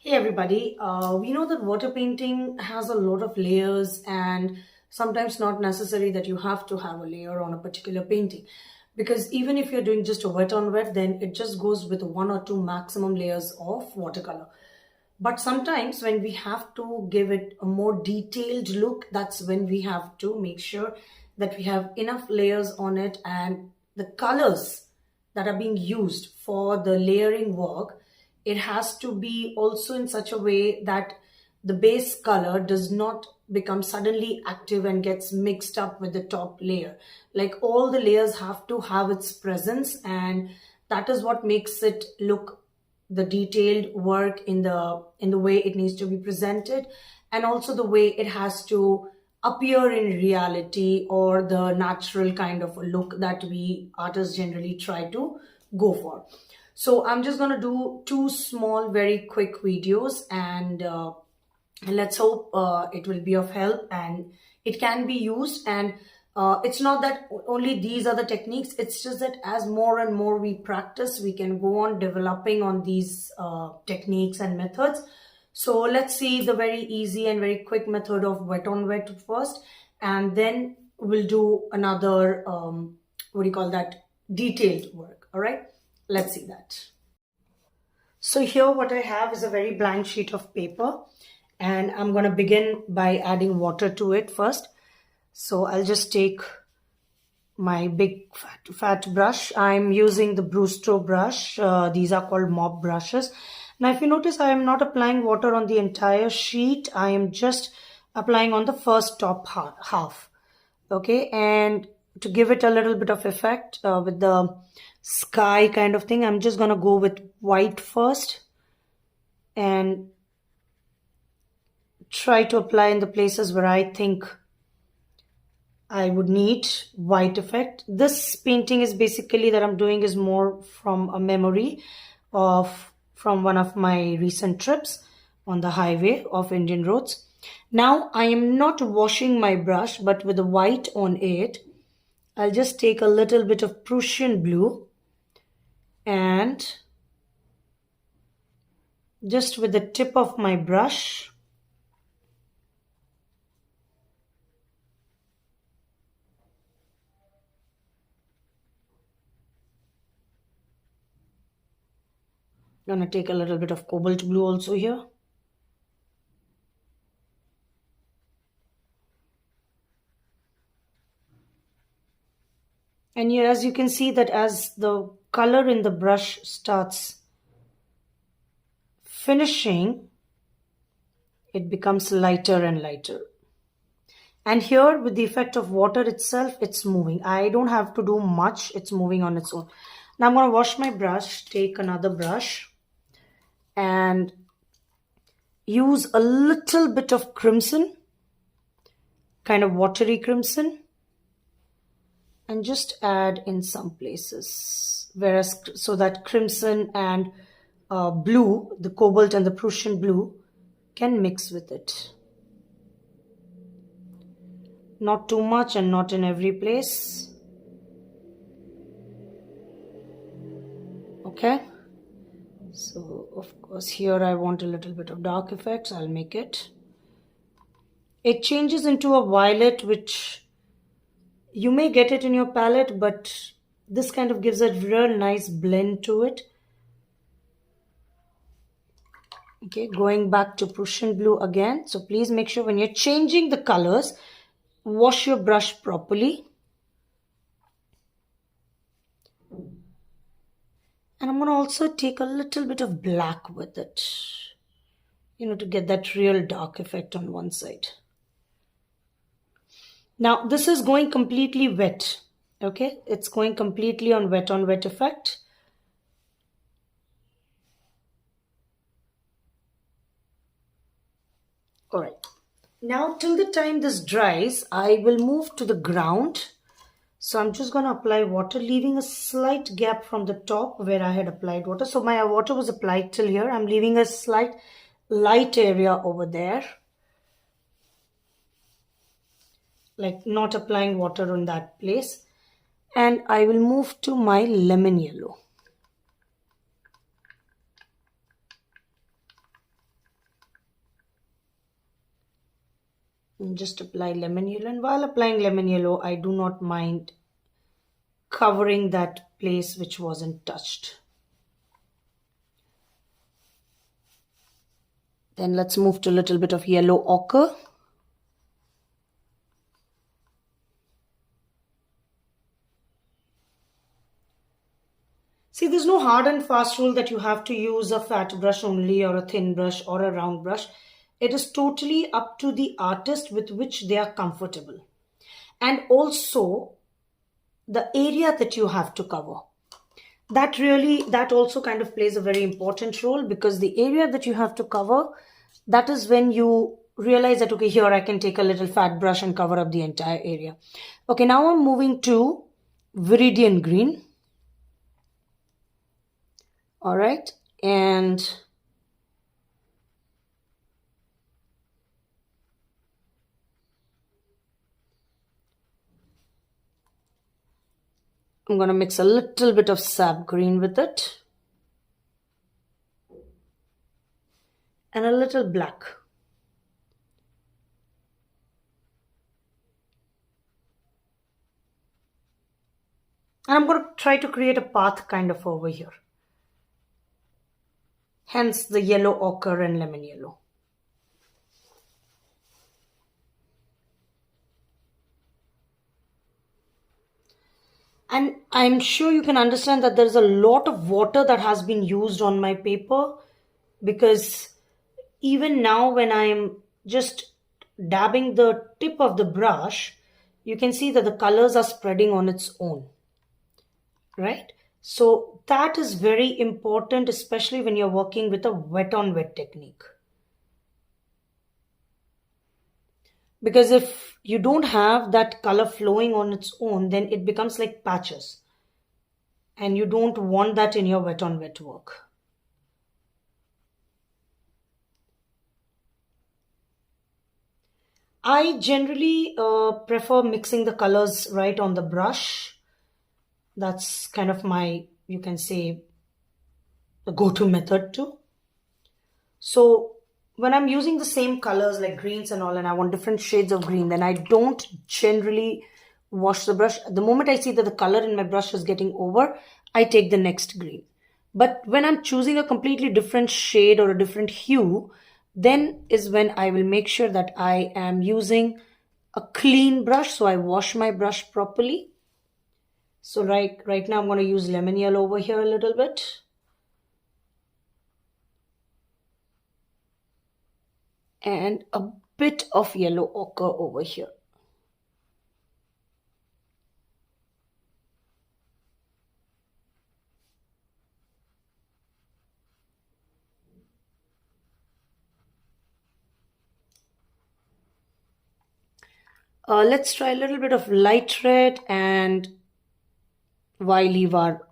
Hey everybody, we know that water painting has a lot of layers and sometimes not necessary that you have to have a layer on a particular painting because even if you're doing just a wet on wet, then it just goes with one or two maximum layers of watercolor. But sometimes when we have to give it a more detailed look, that's when we have to make sure that we have enough layers on it and the colors that are being used for the layering work, it has to be also in such a way that the base color does not become suddenly active and gets mixed up with the top layer. Like all the layers have to have its presence, and that is what makes it look the detailed work in the way it needs to be presented, and also the way it has to appear in reality, or the natural kind of a look that we artists generally try to go for. So I'm just going to do two small very quick videos, and let's hope it will be of help and it can be used. And it's not that only these are the techniques, it's just that as more and more we practice, we can go on developing on these techniques and methods. So let's see the very easy and very quick method of wet on wet first, and then we'll do another what do you call that, detailed work. All right, let's see that. So here what I have is a very blank sheet of paper, and I'm going to begin by adding water to it first. So I'll just take my big fat brush. I'm using the Brewster brush. These are called mop brushes. Now if you notice, I am not applying water on the entire sheet. I am just applying on the first top half. Okay, and to give it a little bit of effect with the sky kind of thing, I'm just going to go with white first and try to apply in the places where I think I would need white effect. This painting is basically that I'm doing is more from a memory of from one of my recent trips on the highway of Indian roads. Now I am not washing my brush, but with the white on it, I'll just take a little bit of Prussian blue and just with the tip of my brush, I'm going to take a little bit of cobalt blue also here. And here, as you can see, that as the color in the brush starts finishing, it becomes lighter and lighter. And here, with the effect of water itself, it's moving. I don't have to do much. It's moving on its own. Now I'm going to wash my brush, take another brush, and use a little bit of crimson, kind of watery crimson, and just add in some places, whereas so that crimson and blue, the cobalt and the Prussian blue, can mix with it. Not too much and not in every place. Okay, so of course here I want a little bit of dark effects. I'll make it. It changes into a violet, which you may get it in your palette, but this kind of gives a real nice blend to it. Okay, going back to Prussian blue again. So please make sure when you're changing the colors, wash your brush properly. And I'm going to also take a little bit of black with it, to get that real dark effect on one side. Now this is going completely wet. Okay, it's going completely on wet effect. All right. Now till the time this dries, I will move to the ground. So I'm just going to apply water, leaving a slight gap from the top where I had applied water. So my water was applied till here. I'm leaving a slight light area over there. Like not applying water on that place. And I will move to my lemon yellow. And just apply lemon yellow, and while applying lemon yellow, I do not mind covering that place which wasn't touched. Then let's move to a little bit of yellow ochre. See, there's no hard and fast rule that you have to use a fat brush only or a thin brush or a round brush. It is totally up to the artist with which they are comfortable. And also the area that you have to cover. That also kind of plays a very important role, because the area that you have to cover, that is when you realize that, okay, here I can take a little fat brush and cover up the entire area. Okay, now I'm moving to Viridian Green. All right, and I'm going to mix a little bit of sap green with it and a little black. And I'm going to try to create a path kind of over here. Hence the yellow ochre and lemon yellow. And I'm sure you can understand that there's a lot of water that has been used on my paper, because even now when I'm just dabbing the tip of the brush, you can see that the colors are spreading on its own, right? So that is very important, especially when you're working with a wet on wet technique. Because if you don't have that color flowing on its own, then it becomes like patches. And you don't want that in your wet on wet work. I generally prefer mixing the colors right on the brush. That's kind of my, you can say, the go-to method too. So when I'm using the same colors like greens and all, and I want different shades of green, then I don't generally wash the brush. The moment I see that the color in my brush is getting over, I take the next green. But when I'm choosing a completely different shade or a different hue, then is when I will make sure that I am using a clean brush. So I wash my brush properly. So right now I'm going to use lemon yellow over here a little bit. And a bit of yellow ochre over here. Let's try a little bit of light red, and why leave our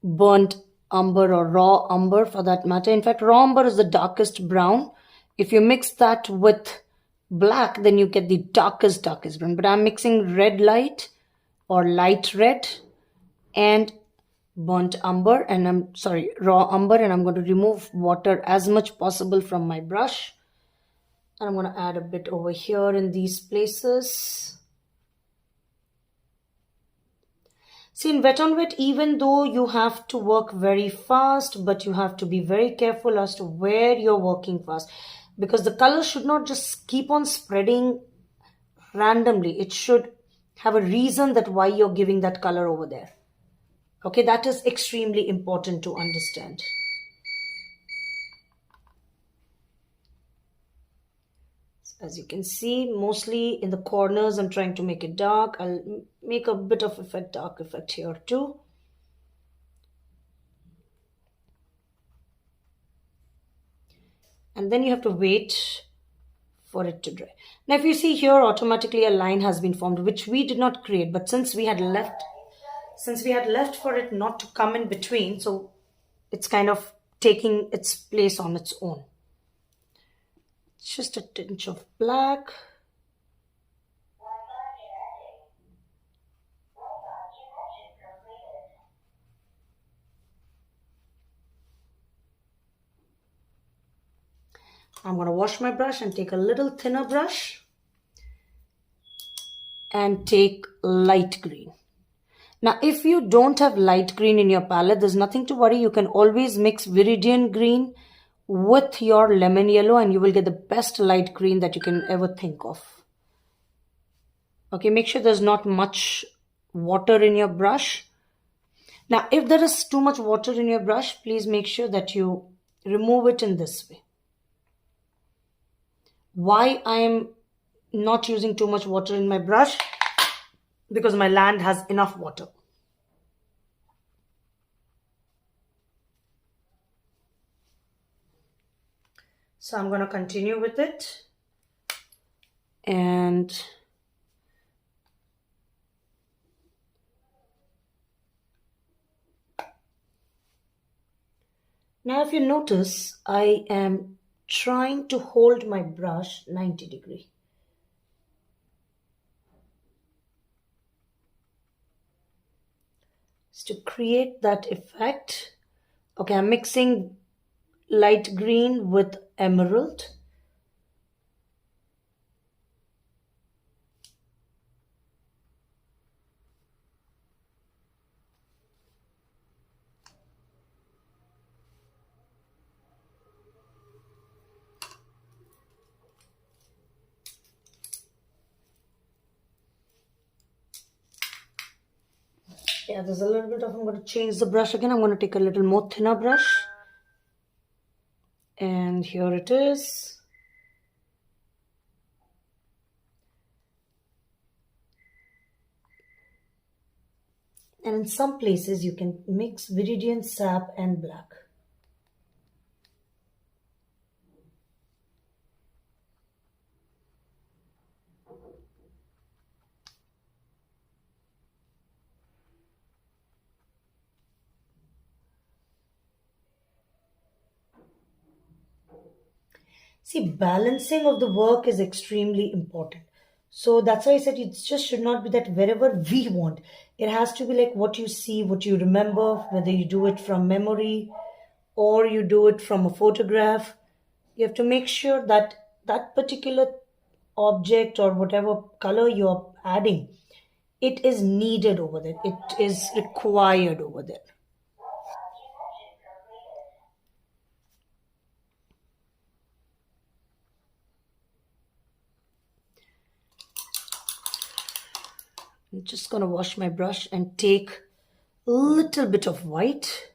burnt umber or raw umber for that matter. In fact, raw umber is the darkest brown. If you mix that with black, then you get the darkest brown. But I'm mixing red light or light red and burnt umber, and raw umber, and I'm going to remove water as much possible from my brush. And I'm going to add a bit over here in these places. See, in wet on wet, even though you have to work very fast, but you have to be very careful as to where you're working fast, because the color should not just keep on spreading randomly. It should have a reason that why you're giving that color over there. Okay, that is extremely important to understand. As you can see, mostly in the corners, I'm trying to make it dark. I'll make a bit of dark effect here too. And then you have to wait for it to dry. Now, if you see here, automatically a line has been formed, which we did not create, but since we had left for it not to come in between, so it's kind of taking its place on its own. Just a tinge of black. I'm going to wash my brush and take a little thinner brush and take light green. Now, if you don't have light green in your palette, there's nothing to worry. You can always mix viridian green with your lemon yellow and you will get the best light green that you can ever think of. Okay, make sure there's not much water in your brush. Now, if there is too much water in your brush, please make sure that you remove it in this way. Why I am not using too much water in my brush? Because my land has enough water. So I'm going to continue with it. And now if you notice, I am trying to hold my brush 90 degree. To create that effect. Okay, I'm mixing light green with emerald. Yeah, there's a little bit of, I'm going to change the brush again. I'm going to take a little more thinner brush. And here it is. And in some places you can mix viridian sap and black. See, balancing of the work is extremely important. So that's why I said it just should not be that wherever we want. It has to be like what you see, what you remember, whether you do it from memory or you do it from a photograph. You have to make sure that that particular object or whatever color you're adding, it is needed over there. It is required over there. I'm just going to wash my brush and take a little bit of white.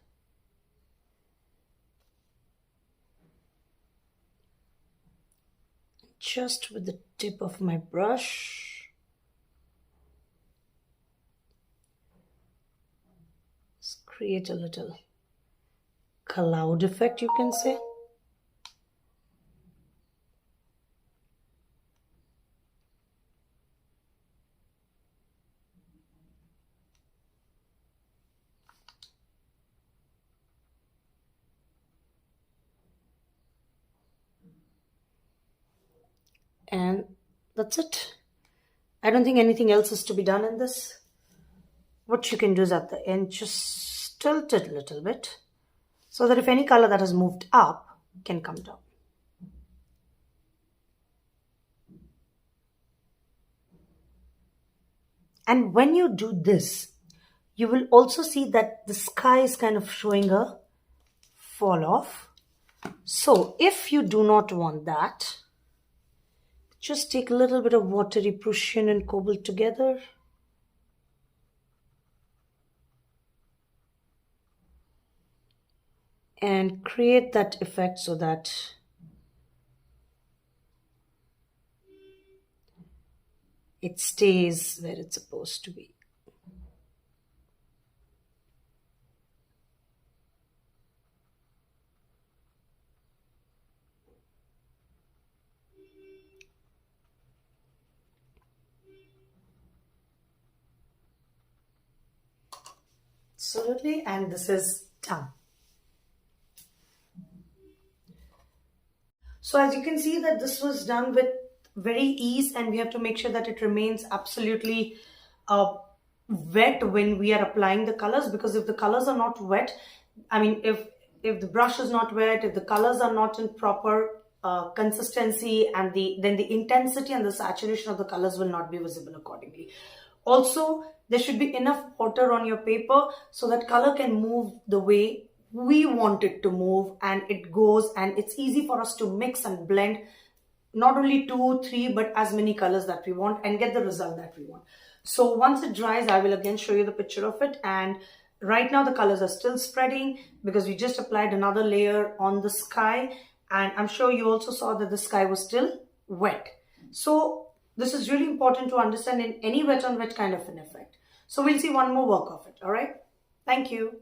Just with the tip of my brush. Just create a little cloud effect, you can say. And that's it. I don't think anything else is to be done in this. What you can do is at the end, just tilt it a little bit so that if any color that has moved up can come down. And when you do this, you will also see that the sky is kind of showing a fall off. So if you do not want that, just take a little bit of watery Prussian and cobalt together. And create that effect so that it stays where it's supposed to be. Absolutely, and this is done. So as you can see that this was done with very ease, and we have to make sure that it remains absolutely wet when we are applying the colors, because if the colors are not wet, I mean if the brush is not wet, if the colors are not in proper consistency, and then the intensity and the saturation of the colors will not be visible accordingly. Also, there should be enough water on your paper so that color can move the way we want it to move, and it goes, and it's easy for us to mix and blend not only 2 3 but as many colors that we want and get the result that we want. So once it dries, I will again show you the picture of it. And right now the colors are still spreading because we just applied another layer on the sky, and I'm sure you also saw that the sky was still wet. So this is really important to understand in any wet on wet kind of an effect. So we'll see one more work of it. All right, thank you.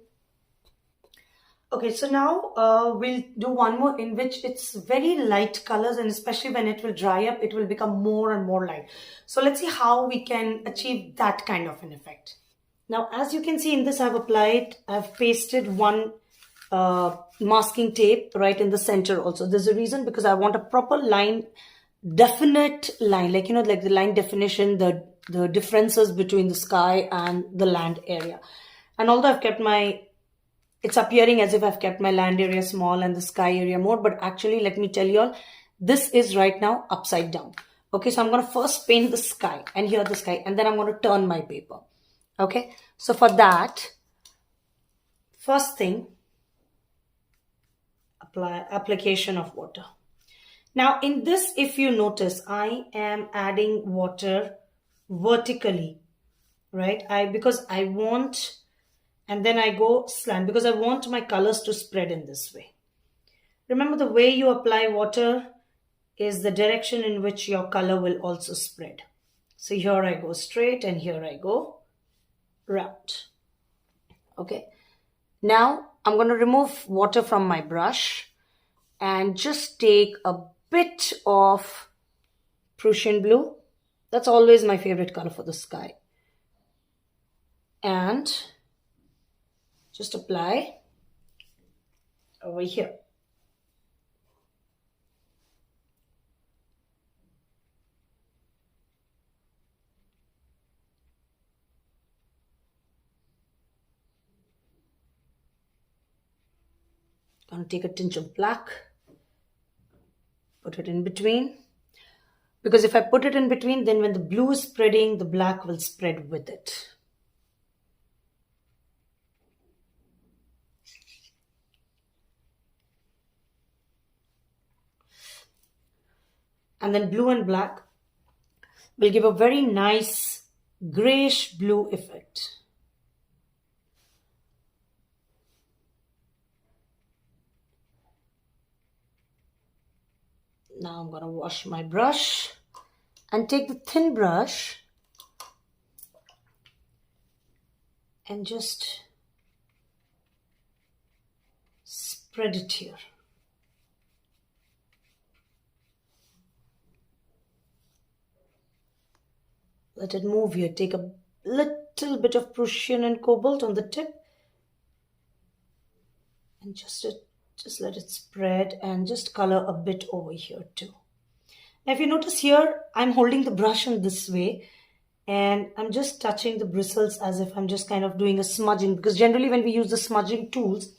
Okay, so now we'll do one more in which it's very light colors, and especially when it will dry up, it will become more and more light. So let's see how we can achieve that kind of an effect. Now, as you can see in this, I've pasted one masking tape right in the center also. There's a reason, because I want a proper line, definite line, like, like the line definition, the differences between the sky and the land area. And although I've kept it's appearing as if I've kept my land area small and the sky area more, but actually, let me tell you all, this is right now upside down. Okay, so I'm going to first paint the sky, and here the sky, and then I'm going to turn my paper. Okay, so for that, first thing, application of water. Now in this, if you notice, I am adding water vertically, right? Because I want, and then I go slant because I want my colors to spread in this way. Remember, the way you apply water is the direction in which your color will also spread. So here I go straight, and here I go round. Okay, now I'm going to remove water from my brush and just take a bit of Prussian blue. That's always my favorite color for the sky. And just apply over here. Gonna take a tinge of black, put it in between, because if I put it in between, then when the blue is spreading, the black will spread with it. And then blue and black will give a very nice grayish blue effect. Now I'm going to wash my brush and take the thin brush and just spread it here. Let it move here. Take a little bit of Prussian and cobalt on the tip and just let it spread, and just color a bit over here too. Now if you notice here, I'm holding the brush in this way and I'm just touching the bristles as if I'm just kind of doing a smudging, because generally when we use the smudging tools,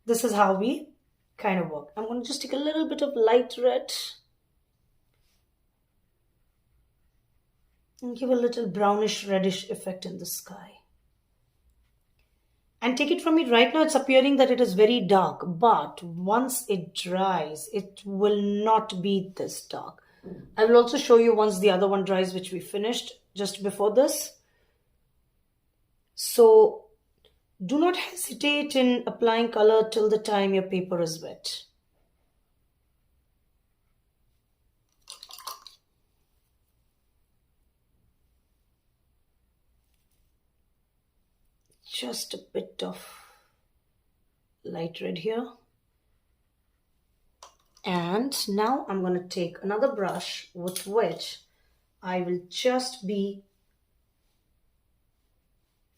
this is how we kind of work. I'm going to just take a little bit of light red and give a little brownish reddish effect in the sky. And take it from me, right now it's appearing that it is very dark, but once it dries, it will not be this dark. I will also show you once the other one dries, which we finished just before this. So do not hesitate in applying color till the time your paper is wet. Just a bit of light red here. And now I'm going to take another brush with which I will just be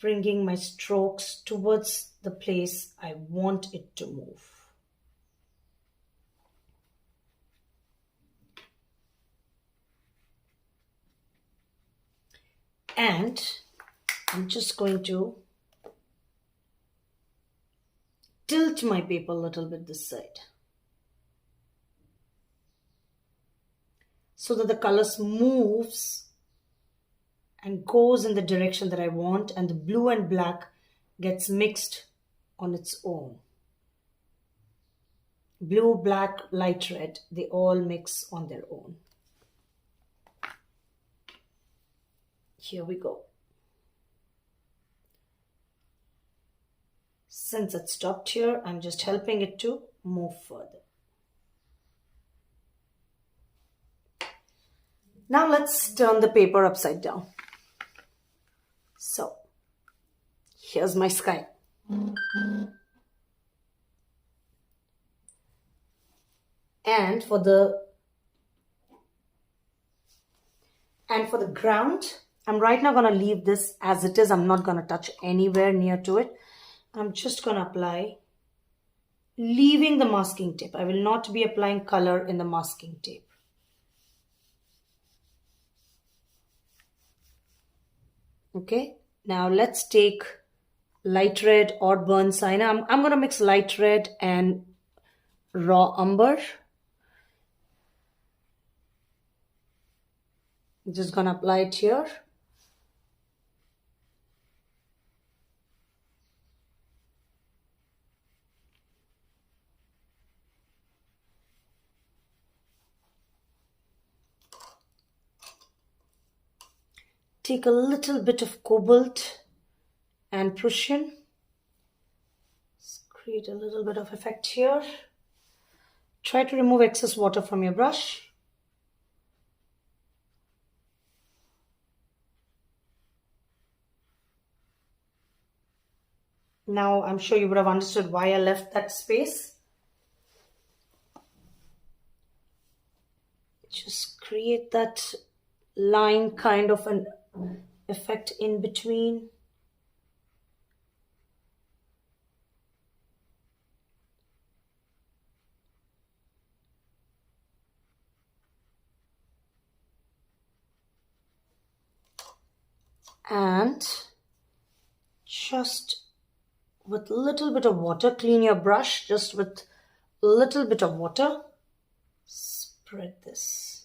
bringing my strokes towards the place I want it to move. And I'm just going to tilt my paper a little bit this side. so that the colors moves and goes in the direction that I want, and the blue and black gets mixed on its own. Blue, black, light red, they all mix on their own. Here we go. Since it stopped here, I'm just helping it to move further. Now let's turn the paper upside down. So, here's my sky. And for the ground, I'm right now going to leave this as it is. I'm not going to touch anywhere near to it. I'm just going to apply, leaving the masking tape. I will not be applying color in the masking tape. Okay, now let's take light red or burnt sienna. I'm going to mix light red and raw umber. I'm just going to apply it here. Take a little bit of cobalt and Prussian. Let's create a little bit of effect here. Try to remove excess water from your brush. Now I'm sure you would have understood why I left that space. Just create that line kind of an effect in between. And just with a little bit of water, clean your brush just with a little bit of water. Spread this.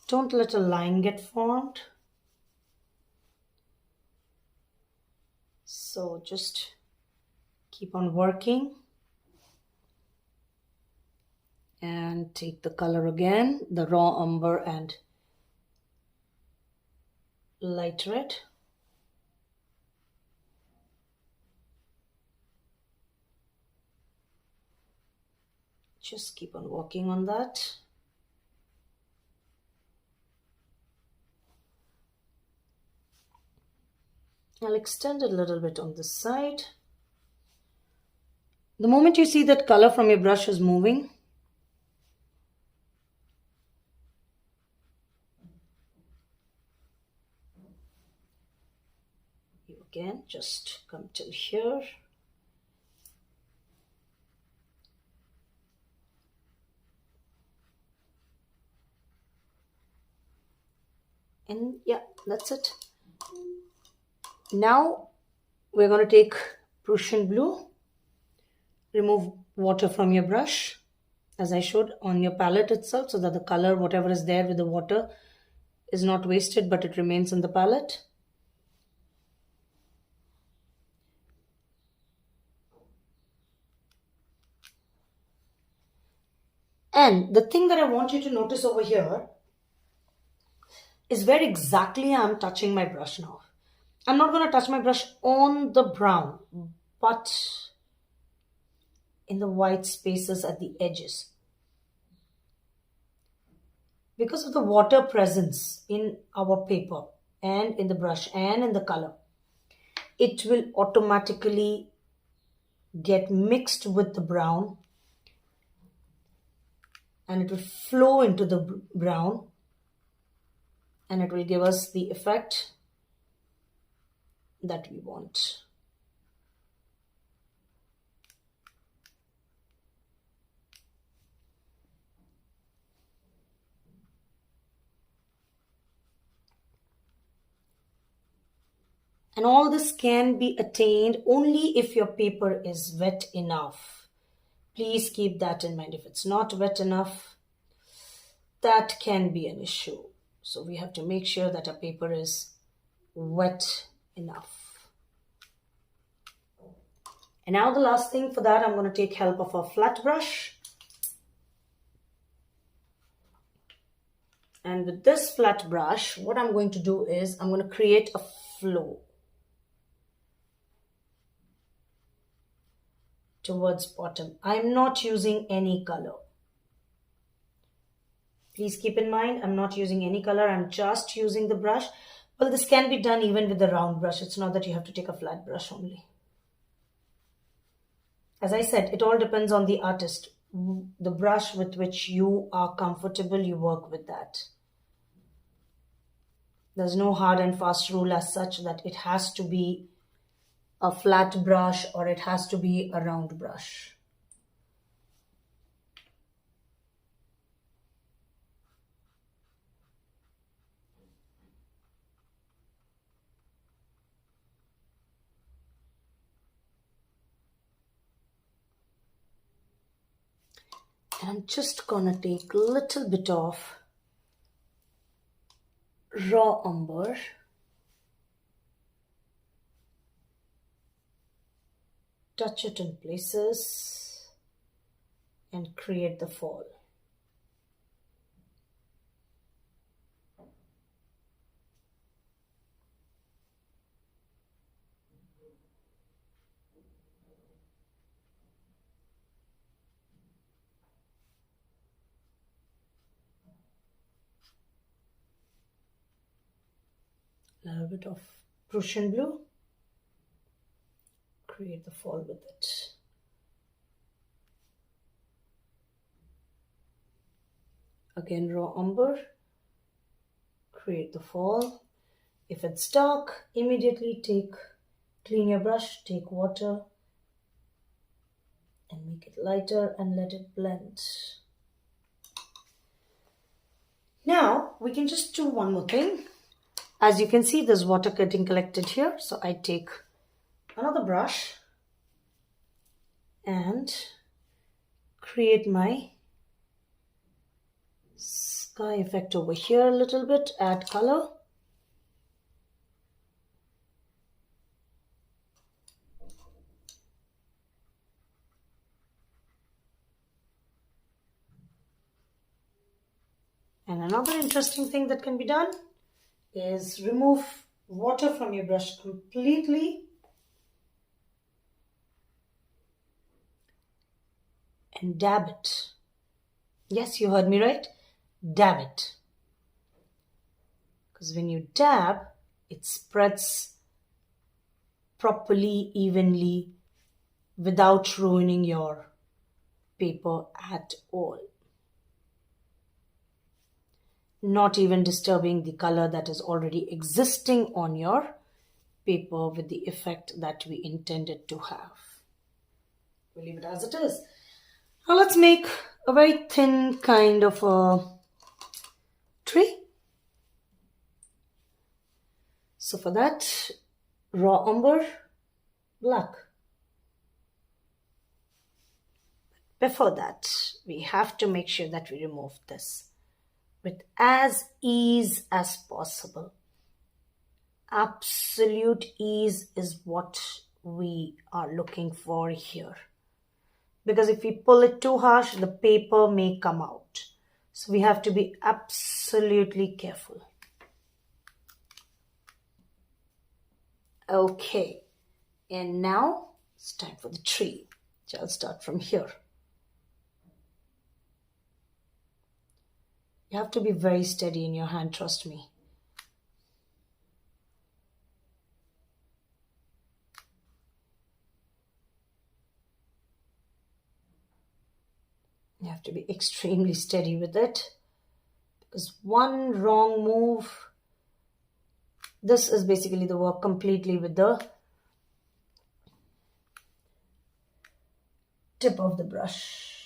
Don't let a line get formed. So just keep on working. And take the color again, the raw umber and light red. Just keep on working on that. I'll extend it a little bit on this side. The moment you see that color from your brush is moving, you again just come till here. And yeah, that's it. Now we're going to take Prussian blue, remove water from your brush as I showed on your palette itself, so that the color, whatever is there with the water, is not wasted but it remains in the palette. And the thing that I want you to notice over here is where exactly I'm touching my brush now. I'm not going to touch my brush on the brown, but in the white spaces at the edges. Because of the water presence in our paper and in the brush and in the color, it will automatically get mixed with the brown and it will flow into the brown and it will give us the effect that we want. And all this can be attained only if your paper is wet enough. Please keep that in mind. If it's not wet enough, that can be an issue. So we have to make sure that our paper is wet enough. And now the last thing for that, I'm going to take help of a flat brush. And with this flat brush, what I'm going to do is I'm going to create a flow towards bottom. I'm not using any color. Please keep in mind, I'm not using any color. I'm just using the brush. Well, this can be done even with the round brush. It's not that you have to take a flat brush only. As I said, it all depends on the artist. The brush with which you are comfortable, you work with that. There's no hard and fast rule as such that it has to be a flat brush or it has to be a round brush. And I'm just gonna take a little bit of raw umber, touch it in places, and create the fall. A little bit of Prussian blue, create the fall with it. Again, raw umber, create the fall. If it's dark, immediately clean your brush, take water, and make it lighter and let it blend. Now, we can just do one more thing. As you can see, there's water getting collected here. So I take another brush and create my sky effect over here a little bit, add color. And another interesting thing that can be done is remove water from your brush completely and dab it. Yes, you heard me right. Dab it. Because when you dab, it spreads properly, evenly, without ruining your paper at all. Not even disturbing the color that is already existing on your paper with the effect that we intended to have. We'll leave it as it is. Now let's make a very thin kind of a tree. So for that, raw umber, black. Before that, we have to make sure that we remove this with as ease as possible. Absolute ease is what we are looking for here. Because if we pull it too harsh, the paper may come out. So we have to be absolutely careful. Okay, and now it's time for the tree. So I'll start from here. You have to be very steady in your hand, trust me. You have to be extremely steady with it. Because one wrong move, this is basically the work completely with the tip of the brush.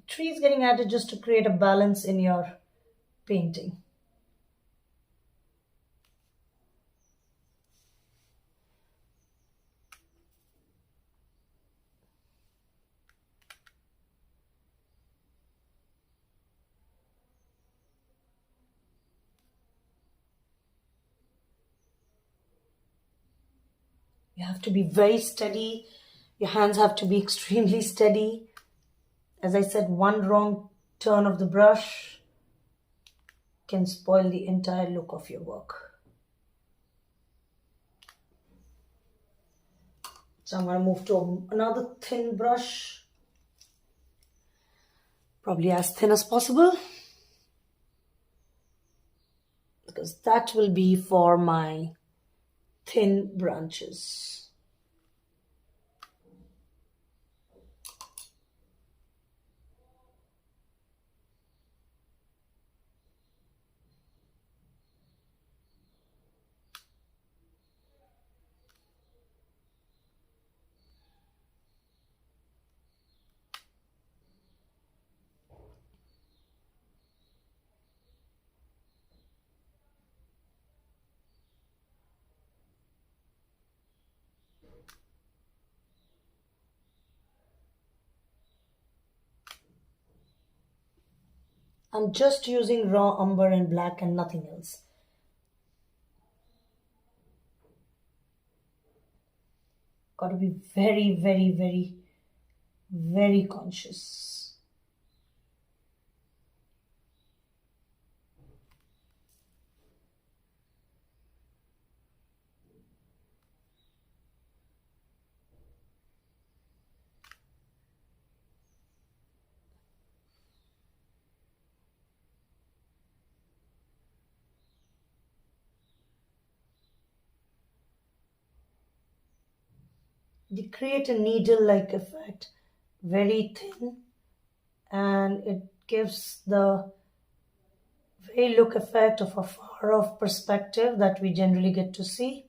Trees getting added just to create a balance in your painting. You have to be very steady. Your hands have to be extremely steady. As I said, one wrong turn of the brush can spoil the entire look of your work. So I'm going to move to another thin brush, probably as thin as possible, because that will be for my thin branches. I'm just using raw umber and black and nothing else. Got to be very, very, very, very conscious. They create a needle-like effect, very thin, and it gives the very look effect of a far-off perspective that we generally get to see.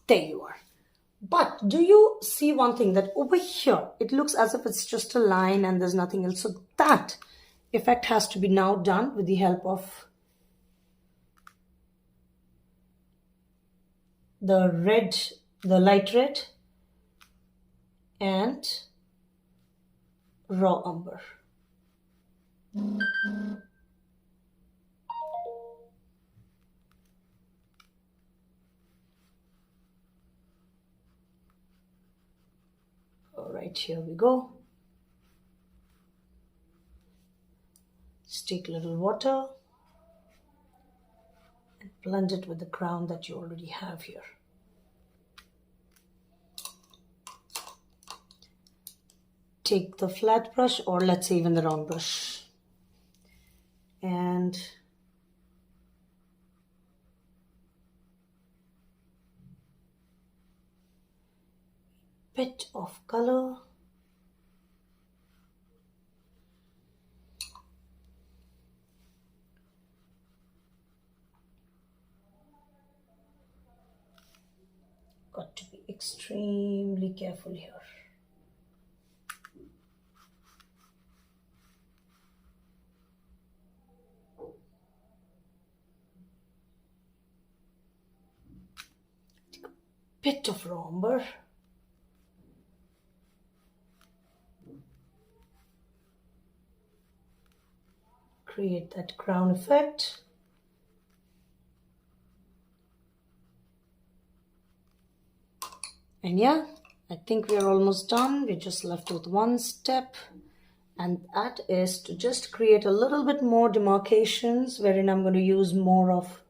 There you are. But do you see one thing that over here, it looks as if it's just a line and there's nothing else. So that effect has to be now done with the help of the red, the light red and raw umber. All right, here we go. Just take a little water and blend it with the ground that you already have here. Take the flat brush, or let's say even the round brush, and bit of color. Got to be extremely careful here. Take a bit of raw umber. Create that crown effect. And yeah, I think we are almost done. We're just left with one step, and that is to just create a little bit more demarcations, wherein I'm going to use more of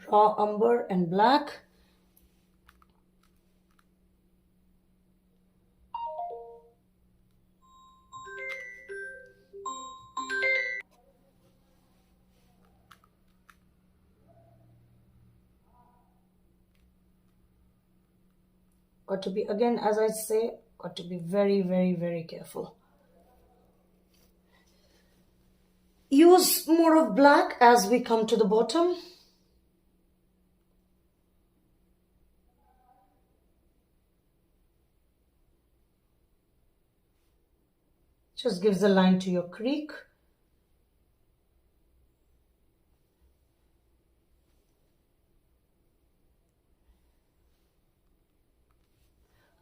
raw umber and black. Got to be, again, as I say, got to be very, very, very careful. Use more of black as we come to the bottom. Just gives a line to your creek.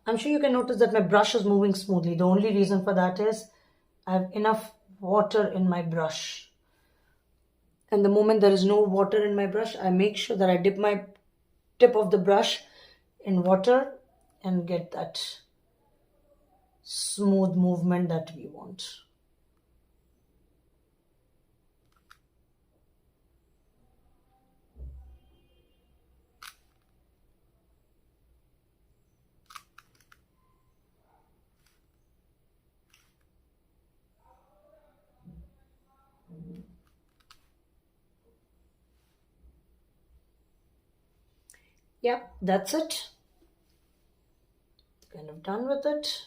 I'm sure you can notice that my brush is moving smoothly. The only reason for that is I have enough water in my brush. And the moment there is no water in my brush, I make sure that I dip my tip of the brush in water and get that smooth movement that we want. Yep, that's it. Kind of done with it.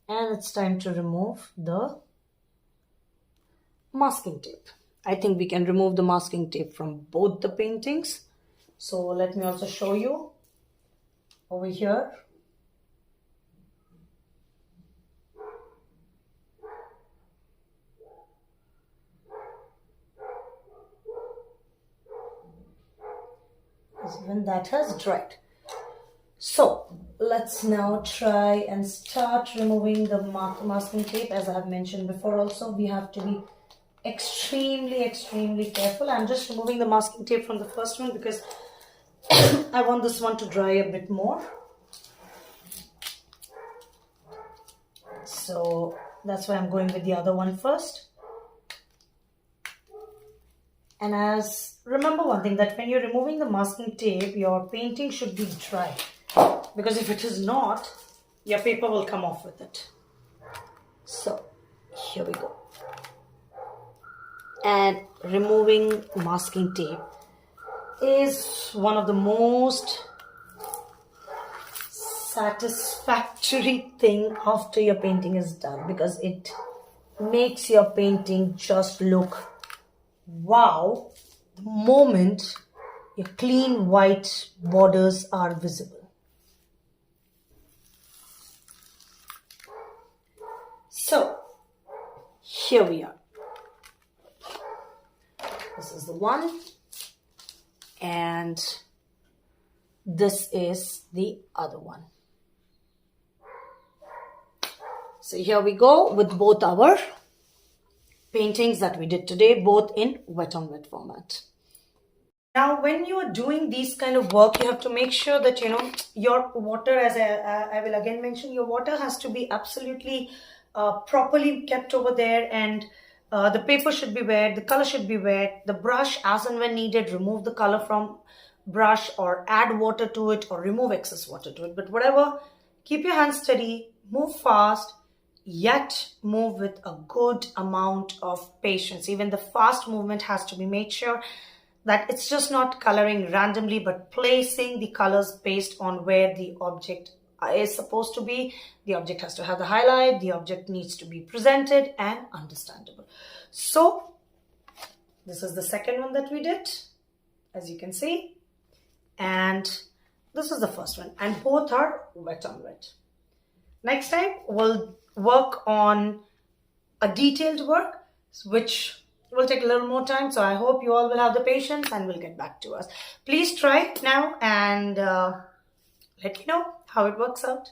And it's time to remove the masking tape. I think we can remove the masking tape from both the paintings. So let me also show you over here. When that has dried. So let's now try and start removing the masking tape. As I have mentioned before also, we have to be extremely careful. I'm just removing the masking tape from the first one because I want this one to dry a bit more. So that's why I'm going with the other one first. And remember one thing, that when you're removing the masking tape, your painting should be dry. Because if it is not, your paper will come off with it. So here we go. And removing masking tape is one of the most satisfactory thing after your painting is done, because it makes your painting just look wow the moment your clean white borders are visible. So here we are. This is the one, and this is the other one. So here we go with both our paintings that we did today, both in wet on wet format. Now, when you are doing these kind of work, you have to make sure that, your water, as I will again mention, your water has to be absolutely properly kept over there, and the paper should be wet, the color should be wet, the brush, as and when needed, remove the color from brush or add water to it or remove excess water to it. But whatever, keep your hands steady, move fast, yet move with a good amount of patience. Even the fast movement has to be made sure that it's just not coloring randomly, but placing the colors based on where the object is supposed to be. The object has to have the highlight, the object needs to be presented and understandable. So this is the second one that we did, as you can see, and this is the first one, and both are wet on wet. Next time we'll work on a detailed work, which will take a little more time. So I hope you all will have the patience and will get back to us. Please try it now and let me know how it works out.